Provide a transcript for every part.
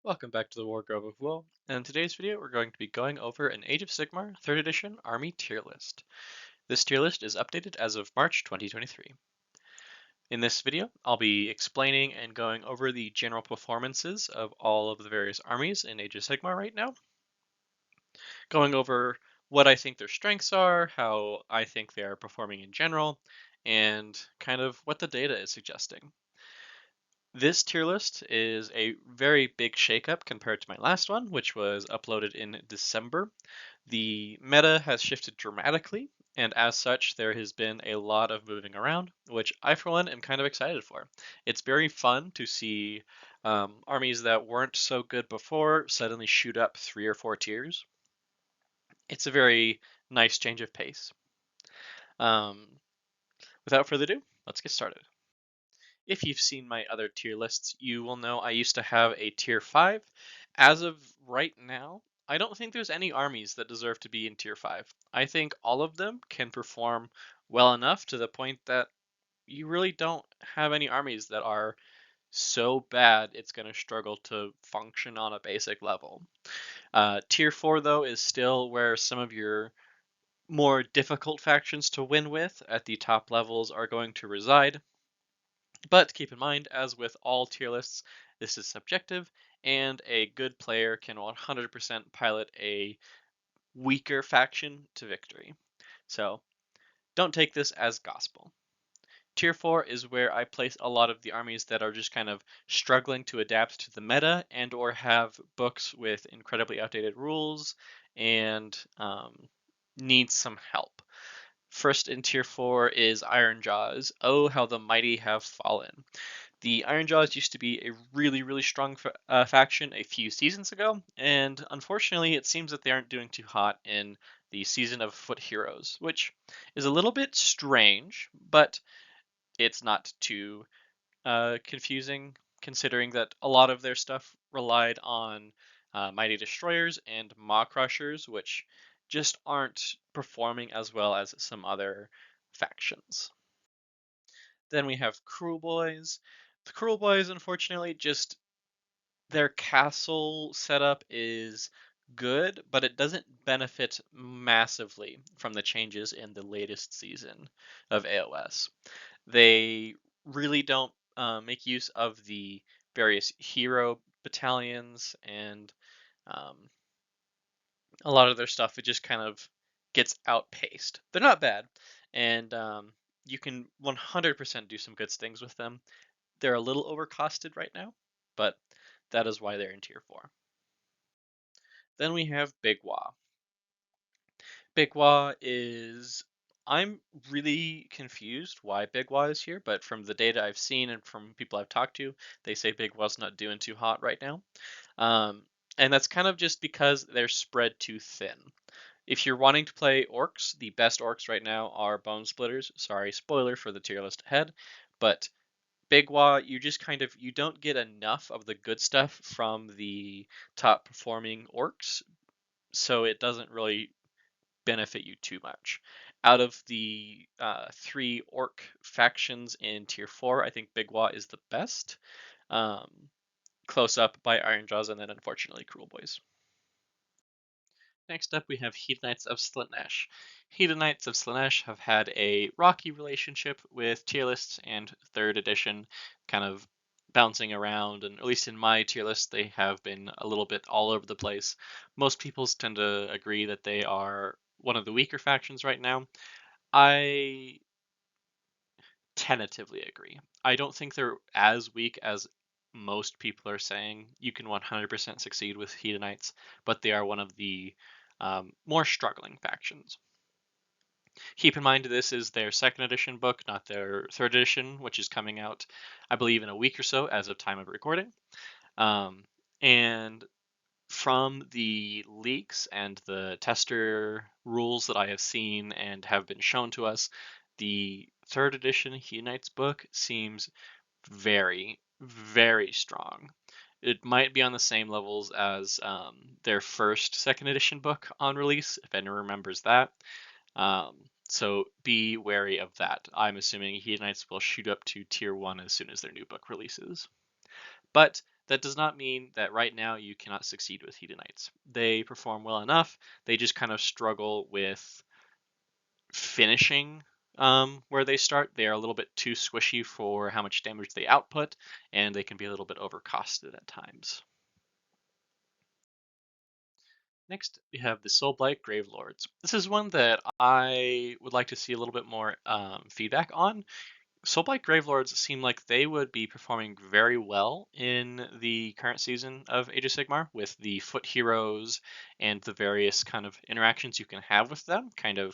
Welcome back to the Wardrobe of Woe, and in today's video we're going to be going over an Age of Sigmar 3rd edition army tier list. This tier list is updated as of March 2023. In this video, I'll be explaining and going over the general performances of all of the various armies in Age of Sigmar right now, going over what I think their strengths are, how I think they are performing in general, and kind of what the data is suggesting. This tier list is a very big shakeup compared to my last one, which was uploaded in December. The meta has shifted dramatically, and as such, there has been a lot of moving around, which I, for one, am kind of excited for. It's very fun to see armies that weren't so good before suddenly shoot up 3 or 4 tiers. It's a very nice change of pace. Um, Without further ado, let's get started. If you've seen my other tier lists, you will know I used to have a tier 5. As of right now, I don't think there's any armies that deserve to be in tier 5. I think all of them can perform well enough to the point that you really don't have any armies that are so bad it's going to struggle to function on a basic level. Tier 4, though, is still where some of your more difficult factions to win with at the top levels are going to reside. But keep in mind, as with all tier lists, this is subjective, and a good player can 100% pilot a weaker faction to victory. So don't take this as gospel. Tier 4 is where I place a lot of the armies that are just kind of struggling to adapt to the meta and or have books with incredibly outdated rules and need some help. First in tier 4 is Ironjaws. Oh, how the mighty have fallen. The Ironjaws used to be a really strong faction a few seasons ago, and unfortunately it seems that they aren't doing too hot in the Season of Foot Heroes, which is a little bit strange, but it's not too confusing considering that a lot of their stuff relied on Mighty Destroyers and Maw Crushers, which just aren't performing as well as some other factions. Then we have Cruel Boys. The Cruel Boys, unfortunately, just their castle setup is good, but it doesn't benefit massively from the changes in the latest season of AOS. They really don't make use of the various hero battalions, and um, a lot of their stuff, it just kind of gets outpaced. They're not bad, and you can 100% do some good things with them. They're a little overcosted right now, but that is why they're in tier 4. Then we have Bigwa. Bigwa is... I'm really confused why Bigwa is here, but from the data I've seen and from people I've talked to, they say Bigwa's not doing too hot right now. And that's kind of just because they're spread too thin. If you're wanting to play orcs, the best orcs right now are Bone Splitters. Sorry, spoiler for the tier list ahead, but Bigwa, you don't get enough of the good stuff from the top performing orcs, so it doesn't really benefit you too much. Out of the 3 orc factions in tier 4, I think Bigwa is the best. Close up by Ironjaws, and then unfortunately Cruel Boys. Next up, we have Heatonites of Slaanesh. Heatonites of Slaanesh have had a rocky relationship with tier lists and 3rd edition, kind of bouncing around, and at least in my tier list, they have been a little bit all over the place. Most people tend to agree that they are one of the weaker factions right now. I tentatively agree. I don't think they're as weak as most people are saying. You can 100% succeed with Heatonites, but they are one of the more struggling factions. Keep in mind this is their 2nd edition book, not their 3rd edition, which is coming out, I believe, in a week or so as of time of recording. And from the leaks and the tester rules that I have seen and have been shown to us, the 3rd edition Heatonites book seems very strong. It might be on the same levels as their first 2nd edition book on release, if anyone remembers that. So be wary of that. I'm assuming Heatonites will shoot up to tier 1 as soon as their new book releases. But that does not mean that right now you cannot succeed with Heatonites. They perform well enough. They just kind of struggle with finishing where they start. They are a little bit too squishy for how much damage they output, and they can be a little bit overcosted at times. Next, we have the Soulblight Gravelords. This is one that I would like to see a little bit more feedback on. Soulblight Gravelords seem like they would be performing very well in the current season of Age of Sigmar with the foot heroes and the various kind of interactions you can have with them. It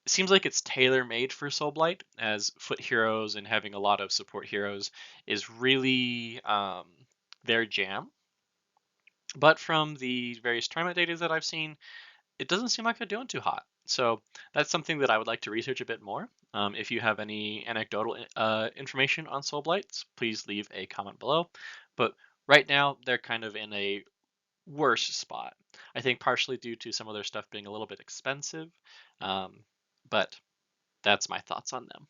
seems like it's tailor-made for Soulblight, as foot heroes and having a lot of support heroes is really their jam. But from the various tournament data that I've seen, it doesn't seem like they're doing too hot. So that's something that I would like to research a bit more. If you have any anecdotal information on Soulblights, please leave a comment below. But right now, they're kind of in a worse spot. I think partially due to some of their stuff being a little bit expensive, but that's my thoughts on them.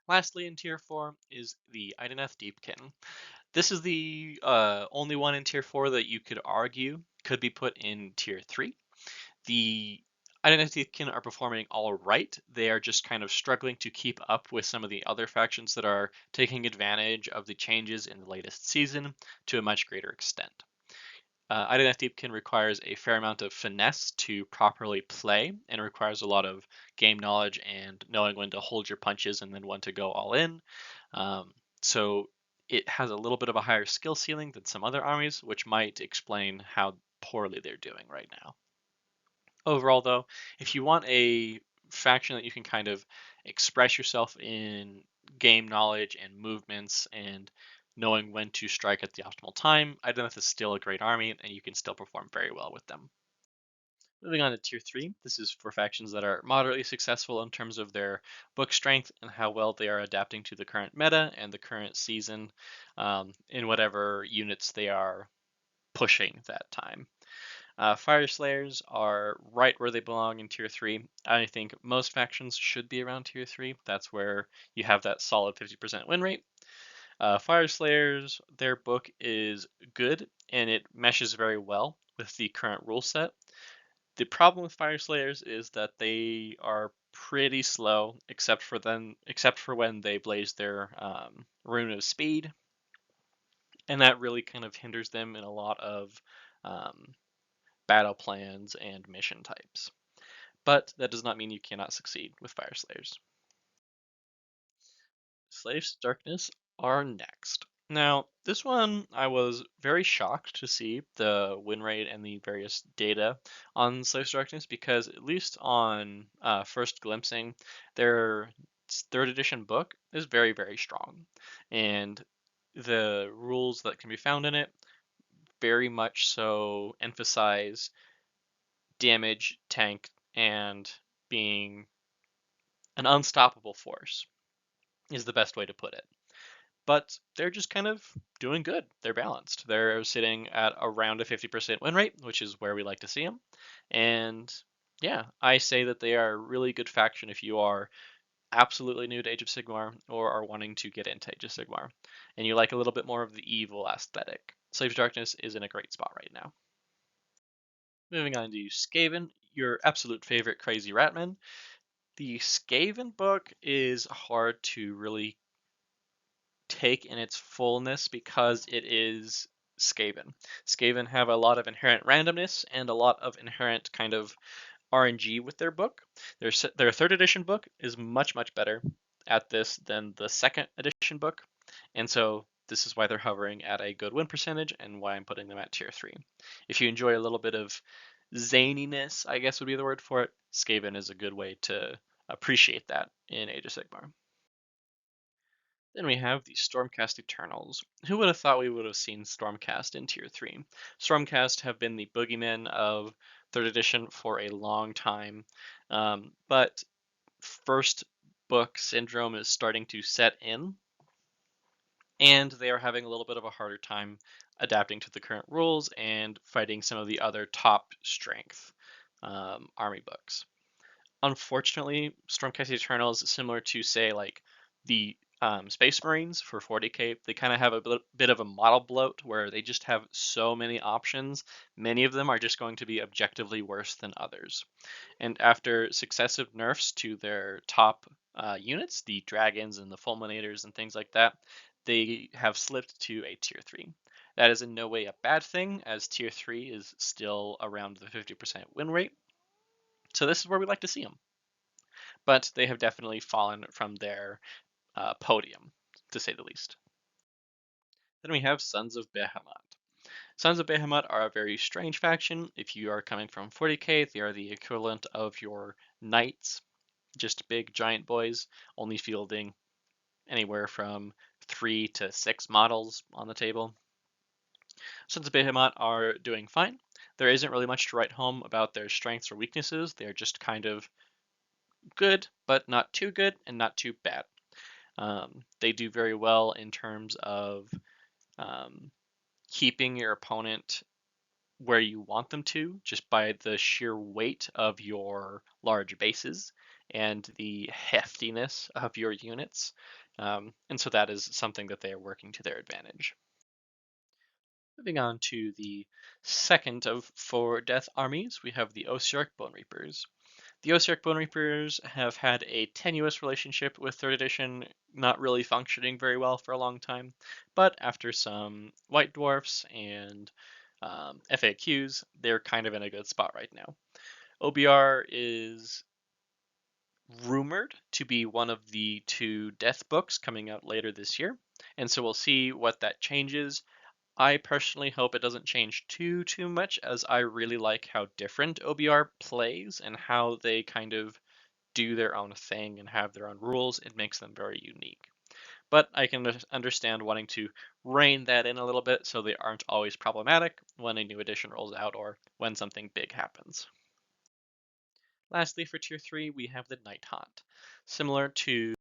Lastly, in Tier 4 is the Idenf Deepkin. This is the only one in Tier 4 that you could argue could be put in Tier 3. The Idenf Deepkin are performing all right. They are just kind of struggling to keep up with some of the other factions that are taking advantage of the changes in the latest season to a much greater extent. Idenf Deepkin requires a fair amount of finesse to properly play, and requires a lot of game knowledge and knowing when to hold your punches and then when to go all in. So it has a little bit of a higher skill ceiling than some other armies, which might explain how poorly they're doing right now. Overall, though, if you want a faction that you can kind of express yourself in game knowledge and movements and knowing when to strike at the optimal time, Idenf is still a great army, and you can still perform very well with them. Moving on to Tier 3, this is for factions that are moderately successful in terms of their book strength and how well they are adapting to the current meta and the current season in whatever units they are pushing that time. Fire Slayers are right where they belong in Tier 3. I think most factions should be around Tier 3. That's where you have that solid 50% win rate. Fire Slayers, their book is good, and it meshes very well with the current rule set. The problem with Fire Slayers is that they are pretty slow, except for when they blaze their Rune of Speed, and that really kind of hinders them in a lot of battle plans and mission types. But that does not mean you cannot succeed with Fire Slayers. Slaves to Darkness are next. Now, this one I was very shocked to see the win rate and the various data on Slaves to Darkness, because at least on first glimpsing, their third edition book is very, very strong. And the rules that can be found in it very much so emphasize damage, tank, and being an unstoppable force is the best way to put it. But they're just kind of doing good. They're balanced. They're sitting at around a 50% win rate, which is where we like to see them. And yeah, I say that they are a really good faction if you are absolutely new to Age of Sigmar or are wanting to get into Age of Sigmar and you like a little bit more of the evil aesthetic. Slaves of Darkness is in a great spot right now. Moving on to Skaven, your absolute favorite crazy ratman. The Skaven book is hard to really take in its fullness because it is Skaven. Skaven have a lot of inherent randomness and a lot of inherent kind of RNG with their book. Their third edition book is much, much better at this than the second edition book. And so this is why they're hovering at a good win percentage and why I'm putting them at tier 3. If you enjoy a little bit of zaniness, I guess would be the word for it, Skaven is a good way to appreciate that in Age of Sigmar. Then we have the Stormcast Eternals. Who would have thought we would have seen Stormcast in Tier 3? Stormcast have been the boogeymen of 3rd edition for a long time, but first book syndrome is starting to set in, and they are having a little bit of a harder time adapting to the current rules and fighting some of the other top strength army books. Unfortunately, Stormcast Eternal is similar to, say, like the Space Marines for 40k. They kind of have a bit of a model bloat where they just have so many options. Many of them are just going to be objectively worse than others. And after successive nerfs to their top units, the dragons and the fulminators and things like that, they have slipped to a tier 3. That is in no way a bad thing, as tier 3 is still around the 50% win rate. So this is where we like to see them. But they have definitely fallen from their podium, to say the least. Then we have Sons of Behemoth. Sons of Behemoth are a very strange faction. If you are coming from 40k, they are the equivalent of your knights, just big giant boys, only fielding anywhere from 3 to 6 models on the table. Sons of Behemoth are doing fine. There isn't really much to write home about their strengths or weaknesses. They're just kind of good, but not too good and not too bad. They do very well in terms of keeping your opponent where you want them to, just by the sheer weight of your large bases and the heftiness of your units. And so that is something that they are working to their advantage. Moving on to the second of 4 death armies, we have the Osiark Bone Reapers. The Osiark Bone Reapers have had a tenuous relationship with 3rd edition, not really functioning very well for a long time, but after some White Dwarfs and FAQs, they're kind of in a good spot right now. OBR is rumored to be one of the 2 death books coming out later this year, and so we'll see what that changes. I personally hope it doesn't change too much, as I really like how different OBR plays and how they kind of do their own thing and have their own rules. It makes them very unique. But I can understand wanting to rein that in a little bit so they aren't always problematic when a new edition rolls out or when something big happens. Lastly, for tier 3, we have the Nighthaunt. Similar to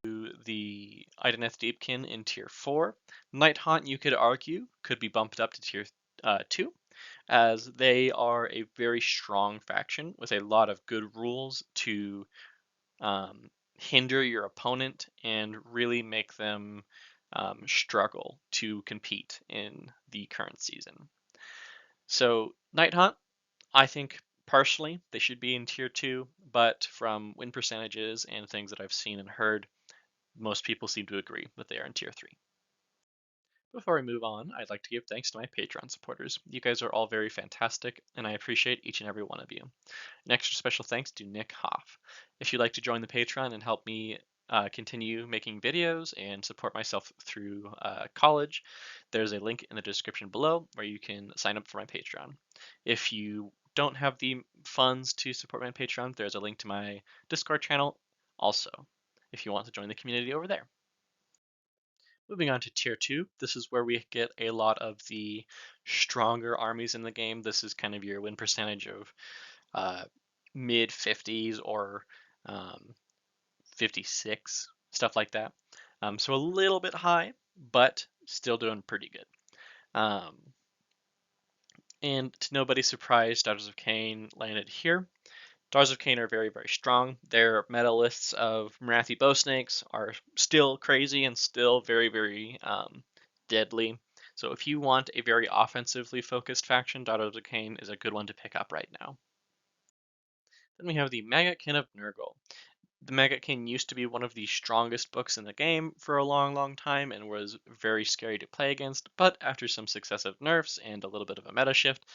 the Idenf Deepkin in tier 4, Nighthaunt, you could argue, could be bumped up to tier 2, as they are a very strong faction with a lot of good rules to hinder your opponent and really make them struggle to compete in the current season. So Nighthaunt, I think personally they should be in tier 2, but from win percentages and things that I've seen and heard, most people seem to agree that they are in tier 3. Before we move on, I'd like to give thanks to my Patreon supporters. You guys are all very fantastic, and I appreciate each and every one of you. An extra special thanks to Nick Hoff. If you'd like to join the Patreon and help me continue making videos and support myself through college, there's a link in the description below where you can sign up for my Patreon. If you don't have the funds to support my Patreon, there's a link to my Discord channel also, if you want to join the community over there. Moving on to tier 2, this is where we get a lot of the stronger armies in the game. This is kind of your win percentage of mid 50s or 56, stuff like that. So a little bit high, but still doing pretty good. And to nobody's surprise, Daughters of Kane landed here. Daughters of Kane are very, very strong. Their meta lists of Marathi bow snakes are still crazy and still very, very deadly. So if you want a very offensively focused faction, Daughters of Kane is a good one to pick up right now. Then we have the Megakin of Nurgle. The Megakin used to be one of the strongest books in the game for a long, long time and was very scary to play against, but after some successive nerfs and a little bit of a meta shift,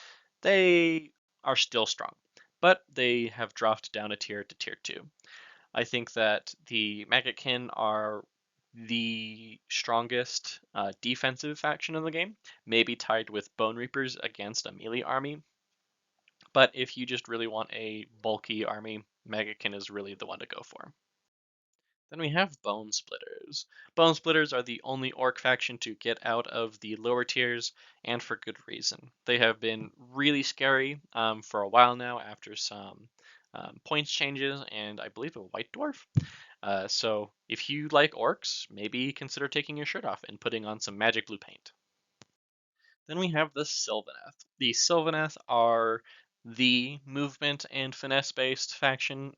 they are still strong, but they have dropped down a tier to tier 2. I think that the Megakin are the strongest defensive faction in the game, maybe tied with Bone Reapers against a melee army. But if you just really want a bulky army, Megakin is really the one to go for. Then we have Bone Splitters. Bone Splitters are the only orc faction to get out of the lower tiers, and for good reason. They have been really scary for a while now after some points changes and I believe a White Dwarf. So if you like orcs, maybe consider taking your shirt off and putting on some magic blue paint. Then we have the Sylvanath. The Sylvanath are the movement and finesse based faction.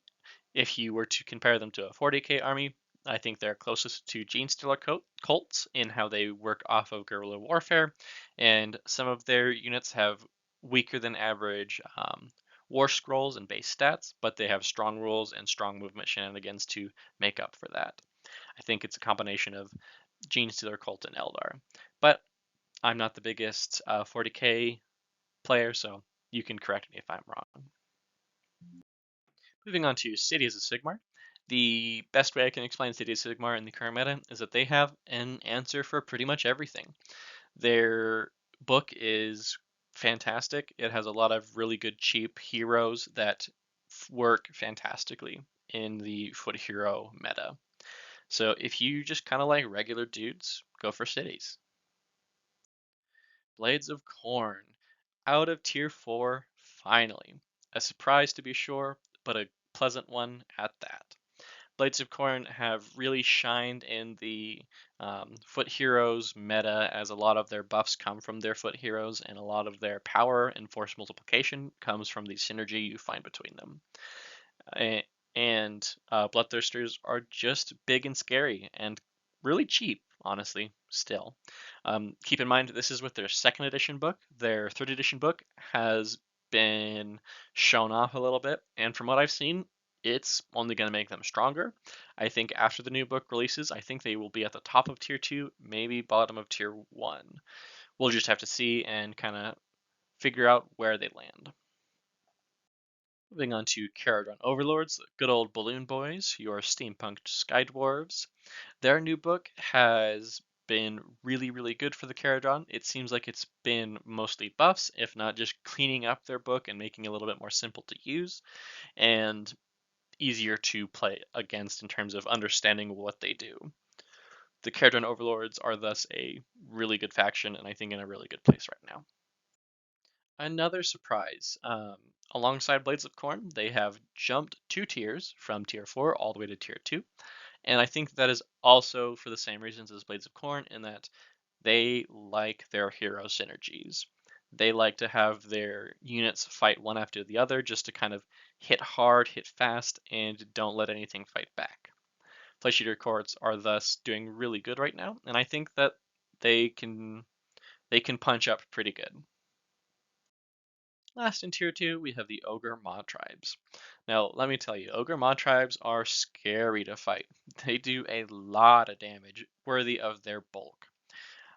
If you were to compare them to a 40k army, I think they're closest to Genestealer cults in how they work off of guerrilla warfare, and some of their units have weaker than average war scrolls and base stats, but they have strong rules and strong movement shenanigans to make up for that. I think it's a combination of Genestealer cult and Eldar, but I'm not the biggest 40k player, so you can correct me if I'm wrong. Moving on to Cities of Sigmar. The best way I can explain Cities of Sigmar in the current meta is that they have an answer for pretty much everything. Their book is fantastic. It has a lot of really good cheap heroes that work fantastically in the foot hero meta. So if you just kind of like regular dudes, go for Cities. Blades of Corn. Out of tier 4, finally. A surprise to be sure, but a pleasant one at that. Blades of Corn have really shined in the foot heroes meta, as a lot of their buffs come from their foot heroes, and a lot of their power and force multiplication comes from the synergy you find between them. And Bloodthirsters are just big and scary and really cheap, honestly, still. Keep in mind, this is with their 2nd edition book. Their 3rd edition book has been shown off a little bit, and from what I've seen, it's only going to make them stronger. I think after the new book releases, I think they will be at the top of tier 2, maybe bottom of tier 1. We'll just have to see and kind of figure out where they land. Moving on to Caradron Overlords, good old balloon boys, your steampunked sky dwarves. Their new book has been really, really good for the Caradron. It seems like it's been mostly buffs, if not just cleaning up their book and making it a little bit more simple to use and easier to play against in terms of understanding what they do. The Caradron Overlords are thus a really good faction, and I think in a really good place right now. Another surprise. Alongside Blades of Corn, they have jumped 2 tiers from tier 4 all the way to tier 2. And I think that is also for the same reasons as Blades of Corn, in that they like their hero synergies. They like to have their units fight one after the other just to kind of hit hard, hit fast, and don't let anything fight back. Flesh Eater Courts are thus doing really good right now, and I think that they can punch up pretty good. Last in tier 2, we have the Ogre Mob Tribes. Now, let me tell you, Ogre Mob Tribes are scary to fight. They do a lot of damage, worthy of their bulk.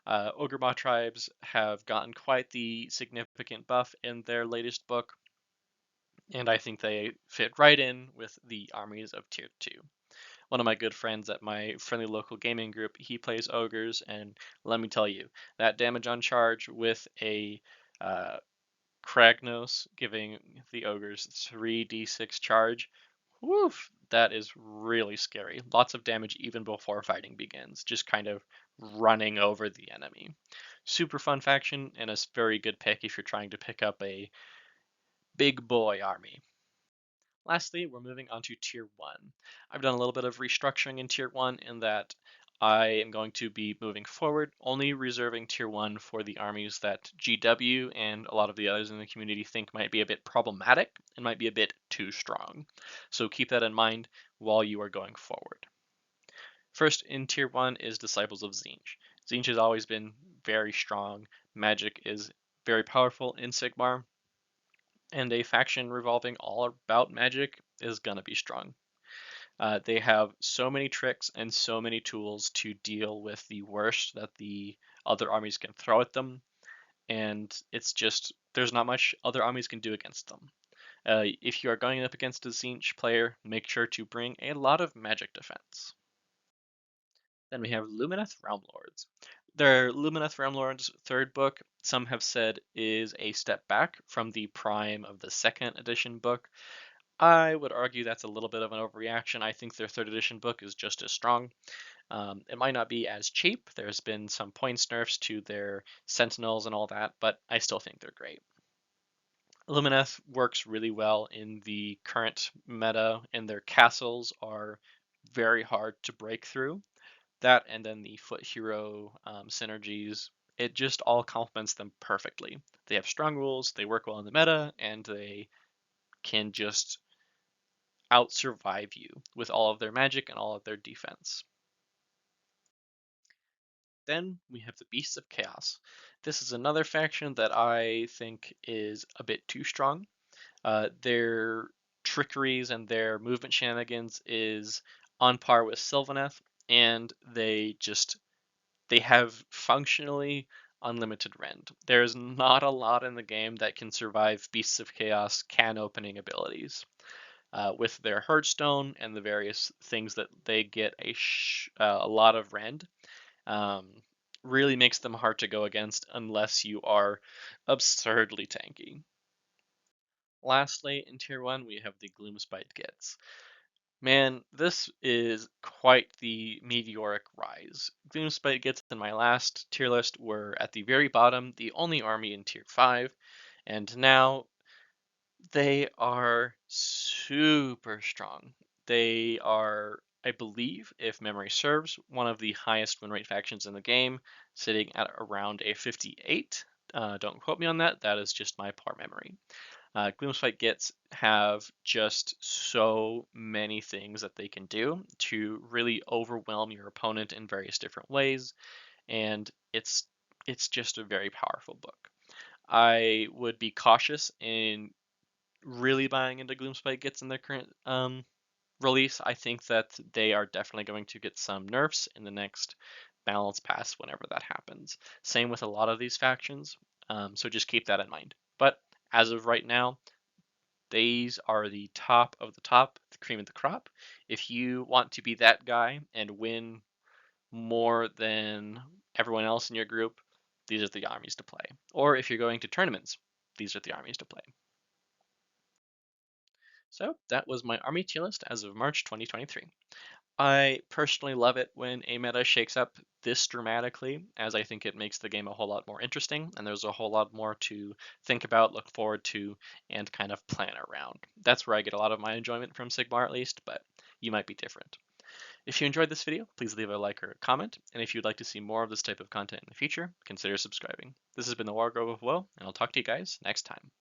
Ogre Mob Tribes have gotten quite the significant buff in their latest book, and I think they fit right in with the armies of tier 2. One of my good friends at my friendly local gaming group, he plays ogres, and let me tell you, that damage on charge with a Kragnos giving the ogres 3d6 charge. Woof, that is really scary. Lots of damage even before fighting begins, just kind of running over the enemy. Super fun faction and a very good pick if you're trying to pick up a big boy army. Lastly, we're moving on to tier 1. I've done a little bit of restructuring in tier 1 in that I am going to be moving forward, only reserving tier 1 for the armies that GW and a lot of the others in the community think might be a bit problematic and might be a bit too strong. So keep that in mind while you are going forward. First in tier 1 is Disciples of Zinc. Zinc has always been very strong. Magic is very powerful in Sigmar, and a faction revolving all about magic is gonna be strong. They have so many tricks and so many tools to deal with the worst that the other armies can throw at them, and it's just there's not much other armies can do against them. If you are going up against a Zinch player, make sure to bring a lot of magic defense. Then we have Luminous Realm Lords. Their Luminous Realm Lords 3rd book, some have said, is a step back from the prime of the 2nd edition book. I would argue that's a little bit of an overreaction. I think their 3rd edition book is just as strong. It might not be as cheap. There's been some points nerfs to their Sentinels and all that, but I still think they're great. Lumineth works really well in the current meta, and their castles are very hard to break through. That and then the foot hero synergies, it just all complements them perfectly. They have strong rules, they work well in the meta, and they can just out-survive you with all of their magic and all of their defense. Then we have the Beasts of Chaos. This is another faction that I think is a bit too strong. Their trickeries and their movement shenanigans is on par with Sylvanath, and they have functionally unlimited rend. There's not a lot in the game that can survive Beasts of Chaos can opening abilities. With their Hearthstone and the various things that they get a lot of rend, um, really makes them hard to go against unless you are absurdly tanky. Lastly, in Tier 1, we have the Gloomsbyte Gets. Man, this is quite the meteoric rise. Gloomsbyte Gets in my last tier list were at the very bottom, the only army in Tier 5, and now they are super strong. They are, I believe, if memory serves, one of the highest win rate factions in the game, sitting at around a 58. Don't quote me on that, that is just my poor memory. Gloomsbyte Gets have just so many things that they can do to really overwhelm your opponent in various different ways, and it's just a very powerful book. I would be cautious in really buying into Gloomspite Gets in their current release. I think that they are definitely going to get some nerfs in the next balance pass whenever that happens. Same with a lot of these factions, so just keep that in mind. But as of right now, these are the top of the top, the cream of the crop. If you want to be that guy and win more than everyone else in your group, these are the armies to play. Or if you're going to tournaments, these are the armies to play. So that was my army tier list as of March 2023. I personally love it when a meta shakes up this dramatically, as I think it makes the game a whole lot more interesting, and there's a whole lot more to think about, look forward to, and kind of plan around. That's where I get a lot of my enjoyment from Sigmar, at least, but you might be different. If you enjoyed this video, please leave a like or a comment, and if you'd like to see more of this type of content in the future, consider subscribing. This has been the Wargrove of Woe, and I'll talk to you guys next time.